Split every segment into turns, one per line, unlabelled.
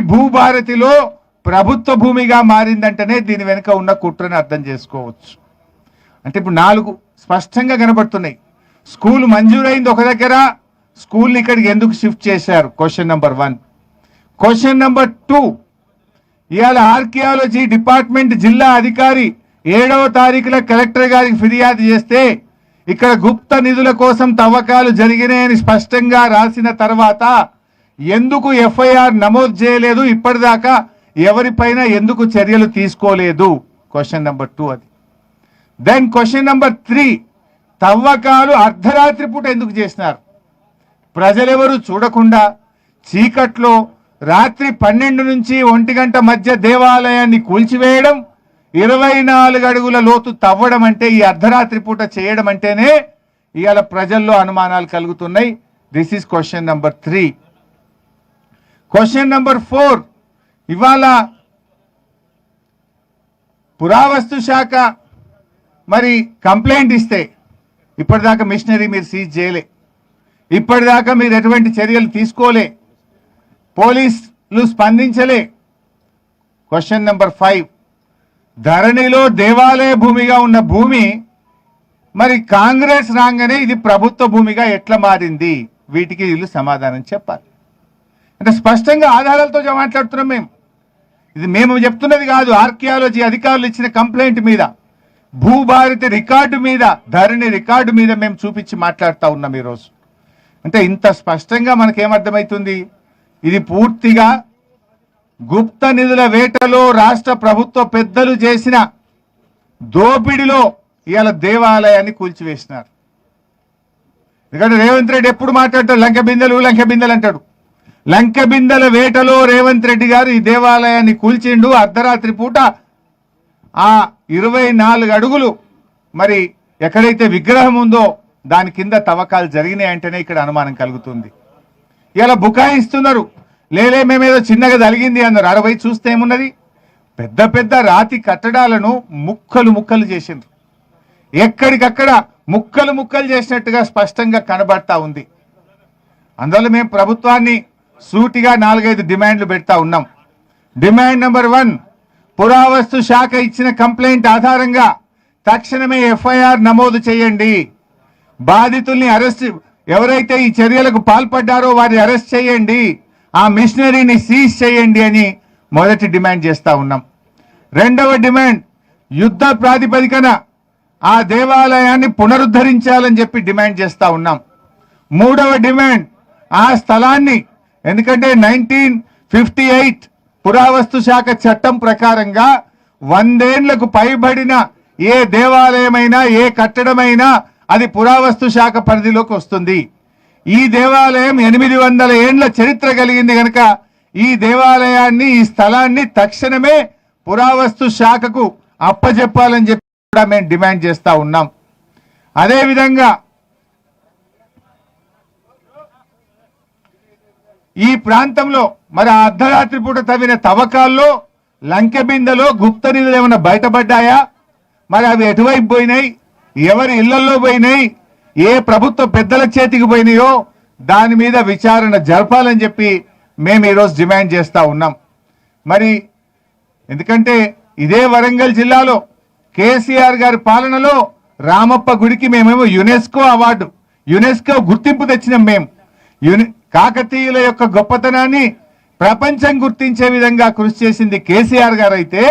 భూభారతిలో ప్రభుత్వ భూమిగా మారిందంటేనే దీని వెనుక ఉన్న కుట్రని అర్థం చేసుకోవచ్చు. అంటే ఇప్పుడు 4 స్పష్టంగా కనబడుతున్నాయి. స్కూల్ మంజూరైంది ఒక దగ్గర, స్కూల్ని ఇక్కడికి ఎందుకు షిఫ్ట్ చేశారు? Question number 1. క్వశ్చన్ నెంబర్ 2, ఇవాళ ఆర్కియాలజీ డిపార్ట్మెంట్ జిల్లా అధికారి 7వ తారీఖున కలెక్టర్ గారికి ఫిర్యాదు చేస్తే ఇక్కడ గుప్త నిధుల కోసం తవ్వకాలు జరిగినాయని స్పష్టంగా రాసిన తర్వాత ఎందుకు ఎఫ్ఐఆర్ నమోదు చేయలేదు? ఇప్పటిదాకా ఎవరిపైన ఎందుకు చర్యలు తీసుకోలేదు? క్వశ్చన్ నెంబర్ 2 అది. దెన్ క్వశ్చన్ నెంబర్ 3, తవ్వకాలు అర్ధరాత్రి పూట ఎందుకు చేసినారు? ప్రజలెవరు చూడకుండా చీకట్లో రాత్రి 12 నుంచి 1 గంట మధ్య దేవాలయాన్ని కూల్చివేయడం, 24 అడుగుల లోతు తవ్వడం అంటే ఈ అర్ధరాత్రి పూట చేయడం అంటేనే ఇవాళ ప్రజల్లో అనుమానాలు కలుగుతున్నాయి. This is question number 3. Question number 4, ఇవాళ పురావస్తు శాఖ మరి కంప్లైంట్ ఇస్తే ఇప్పటిదాకా మిషనరీ మీరు సీజ్ చేయలే, ఇప్పటిదాకా మీరు ఎటువంటి చర్యలు తీసుకోలే, పోలీసులు స్పందించలే. క్వశ్చన్ నెంబర్ 5, ధరణిలో దేవాలయ భూమిగా ఉన్న భూమి మరి కాంగ్రెస్ రాగానే ఇది ప్రభుత్వ భూమిగా ఎట్లా మారింది? వీటికి వీళ్ళు సమాధానం చెప్పాలి. అంటే స్పష్టంగా ఆధారాలతో మాట్లాడుతున్నాం మేము. ఇది మేము చెప్తున్నది కాదు, ఆర్కియాలజీ అధికారులు ఇచ్చిన కంప్లైంట్ మీద, భూభారతి రికార్డు మీద, ధరణి రికార్డు మీద మేము చూపించి మాట్లాడుతూ ఉన్నాం ఈరోజు. అంటే ఇంత స్పష్టంగా మనకేమర్థమవుతుంది? ఇది పూర్తిగా గుప్త నిధుల వేటలో రాష్ట్ర ప్రభుత్వ పెద్దలు చేసిన దోపిడిలో ఇవాళ దేవాలయాన్ని కూల్చివేసినారు. ఎందుకంటే రేవంత్ రెడ్డి ఎప్పుడు మాట్లాడతాడు లంక బిందెలు అంటాడు. లంక బిందెల వేటలో రేవంత్ రెడ్డి గారు ఈ దేవాలయాన్ని కూల్చిండు. అర్ధరాత్రి పూట ఆ 24 అడుగులు మరి ఎక్కడైతే విగ్రహం ఉందో దాని కింద తవ్వకాలు జరిగినాయి అంటేనే ఇక్కడ అనుమానం కలుగుతుంది. ఇలా బుకాయిస్తున్నారు, లేలే మేమేదో చిన్నగా జరిగింది అన్నారు. 60 చూస్తే ఏమున్నది? పెద్ద పెద్ద రాతి కట్టడాలను ముక్కలు చేసిండ్రు. ఎక్కడికక్కడ ముక్కలు చేసినట్టుగా స్పష్టంగా కనబడతా ఉంది. అందువల్ల మేము ప్రభుత్వాన్ని సూటిగా 4-5 డిమాండ్లు పెడతా ఉన్నాం. డిమాండ్ నెంబర్ 1, పురావస్తు శాఖ ఇచ్చిన కంప్లైంట్ ఆధారంగా తక్షణమే ఎఫ్ఐఆర్ నమోదు చేయండి. బాధితుల్ని అరెస్ట్, ఎవరైతే ఈ చర్యలకు పాల్పడ్డారో వారిని అరెస్ట్ చేయండి, ఆ మిషనరీని సీజ్ చేయండి అని మొదటి డిమాండ్ చేస్తా ఉన్నాం. రెండవ డిమాండ్, యుద్ధ ప్రాతిపదికన ఆ దేవాలయాన్ని పునరుద్ధరించాలని చెప్పి డిమాండ్ చేస్తా ఉన్నాం. మూడవ డిమాండ్, ఆ స్థలాన్ని, ఎందుకంటే 1958 పురావస్తు శాఖ చట్టం ప్రకారంగా 100 ఏళ్లకు పైబడిన ఏ దేవాలయమైనా ఏ కట్టడమైనా అది పురావస్తు శాఖ పరిధిలోకి వస్తుంది. ఈ దేవాలయం 800 ఏండ్ల చరిత్ర కలిగింది కనుక ఈ దేవాలయాన్ని, ఈ స్థలాన్ని తక్షణమే పురావస్తు శాఖకు అప్పజెప్పాలని చెప్పి కూడా మేము డిమాండ్ చేస్తా ఉన్నాం. అదేవిధంగా ఈ ప్రాంతంలో మరి అర్ధరాత్రి పూట తవ్విన తవ్వకాల్లో లంకెబిందలో గుప్త నిధులు ఏమైనా బయటపడ్డాయా? మరి అవి ఎటువైపు పోయినాయి? ఎవరి ఇళ్లలో పోయినాయి? ఏ ప్రభుత్వ పెద్దల చేతికి పోయినాయో దాని మీద విచారణ జరపాలని చెప్పి మేము ఈరోజు డిమాండ్ చేస్తా ఉన్నాం. మరి ఎందుకంటే ఇదే వరంగల్ జిల్లాలో కేసీఆర్ గారి పాలనలో రామప్ప గుడికి మేమేమో యునెస్కో గుర్తింపు తెచ్చినాం. మేము కాకతీయుల యొక్క గొప్పతనాన్ని ప్రపంచం గుర్తించే విధంగా కృషి చేసింది కేసీఆర్ గారు అయితే,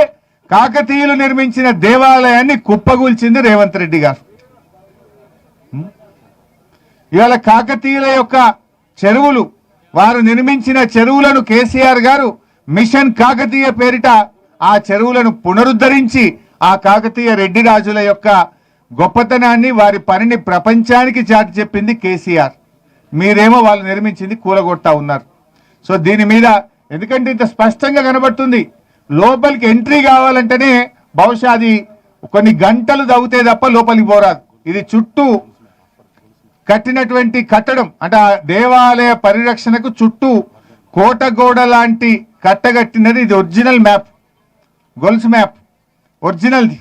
కాకతీయులు నిర్మించిన దేవాలయాన్ని కుప్పగూల్చింది రేవంత్ రెడ్డి గారు. ఇవాళ కాకతీయుల యొక్క చెరువులు, వారు నిర్మించిన చెరువులను కేసీఆర్ గారు మిషన్ కాకతీయ పేరిట ఆ చెరువులను పునరుద్ధరించి ఆ కాకతీయ రెడ్డి రాజుల యొక్క గొప్పతనాన్ని, వారి పనిని ప్రపంచానికి చాటి చెప్పింది కేసీఆర్. మీరేమో వాళ్ళు నిర్మించింది కూలగొడతా ఉన్నారు. సో దీని మీద ఎందుకంటే ఇంత స్పష్టంగా కనబడుతుంది, లోపలికి ఎంట్రీ కావాలంటేనే బహుశా అది కొన్ని గంటలు తవ్వుతే తప్ప లోపలికి పోరాదు. ఇది చుట్టూ కట్టినటువంటి కట్టడం, అంటే ఆ దేవాలయ పరిరక్షణకు చుట్టూ కోటగోడ లాంటి కట్టగట్టినది. ఇది ఒరిజినల్ మ్యాప్, గొలుసు మ్యాప్ ఒరిజినల్ది.